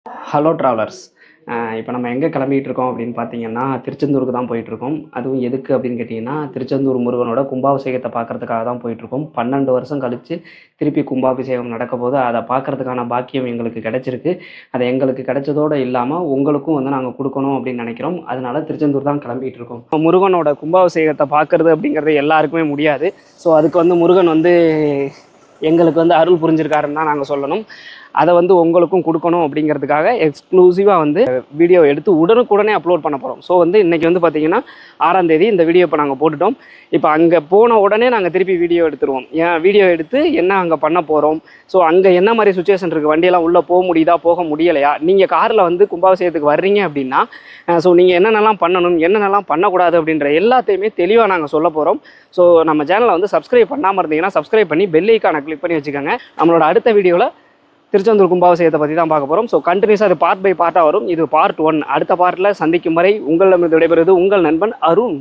Hello travellers. இப்போ நம்ம எங்கே கிளம்பிட்டு இருக்கோம் அப்படின்னு பார்த்தீங்கன்னா, திருச்செந்தூருக்கு தான் போயிட்டுருக்கோம். அதுவும் எதுக்கு அப்படின்னு கேட்டிங்கன்னா, திருச்செந்தூர் முருகனோட கும்பாபிஷேகத்தை பார்க்கறதுக்காக தான் போயிட்டுருக்கோம். 12 வருஷம் கழிச்சு திருப்பி கும்பாபிஷேகம் நடக்கப்போது, அத பார்க்கறதுக்கான பாக்கியம் எங்களுக்கு கிடைச்சிருக்கு. அது எங்களுக்கு கிடைச்சதோடு இல்லாம, உங்களுக்கும் வந்து நாங்க குடுக்கணும் அப்படின்னு நினைக்கிறோம். அதனால திருச்செந்தூர் தான் கிளம்பிட்டு இருக்கோம். முருகனோட கும்பாபிஷேகத்தை பார்க்கறது அப்படிங்கிறது எல்லாருக்குமே முடியாது. ஸோ அதுக்கு வந்து முருகன் வந்து எங்களுக்கு வந்து அருள் புரிஞ்சிருக்காருன்னு தான் நாங்கள் சொல்லணும். அதை வந்து உங்களுக்கும் கொடுக்கணும் அப்படிங்கிறதுக்காக எக்ஸ்க்ளூசிவாக வந்து வீடியோ எடுத்து உடனுக்குடனே அப்லோட் பண்ண போகிறோம். ஸோ வந்து இன்றைக்கி வந்து பார்த்திங்கன்னா 6ஆம் தேதி இந்த வீடியோ இப்போ நாங்கள் போட்டுட்டோம். இப்போ அங்கே போன உடனே நாங்கள் திருப்பி வீடியோ எடுத்துருவோம். வீடியோ எடுத்து என்ன அங்கே பண்ண போகிறோம், ஸோ அங்கே என்ன மாதிரி சுச்சுவேஷன் இருக்குது, வண்டியெல்லாம் உள்ளே போக முடியுதா போக முடியலையா, நீங்கள் காரில் வந்து கும்பாபிஷேகத்துக்கு வர்றீங்க அப்படின்னா ஸோ நீங்கள் என்னென்னலாம் பண்ணணும் என்னென்னலாம் பண்ணக்கூடாது அப்படின்ற எல்லாத்தையுமே தெளிவாக நாங்கள் சொல்ல போகிறோம். ஸோ நம்ம சேனலை வந்து சப்ஸ்கிரைப் பண்ணாமல் இருந்தீங்கன்னா சப்ஸ்கிரைப் பண்ணி பெல் ஐக்கானை கிளிக் பண்ணி வச்சுக்கோங்க. நம்மளோட அடுத்த வீடியோவில் திருச்செந்தூர் கும்பாபிஷேகத்தை பற்றி தான் பார்க்க போகிறோம். ஸோ கண்டினியூஸாக அது பார்ட் பை பார்ட்டாக வரும். இது பார்ட் 1. அடுத்த பார்ட்டில் சந்திக்கும் வரை உங்களிடமிருந்து விடைபெறுவது உங்கள் நண்பன் அருண்.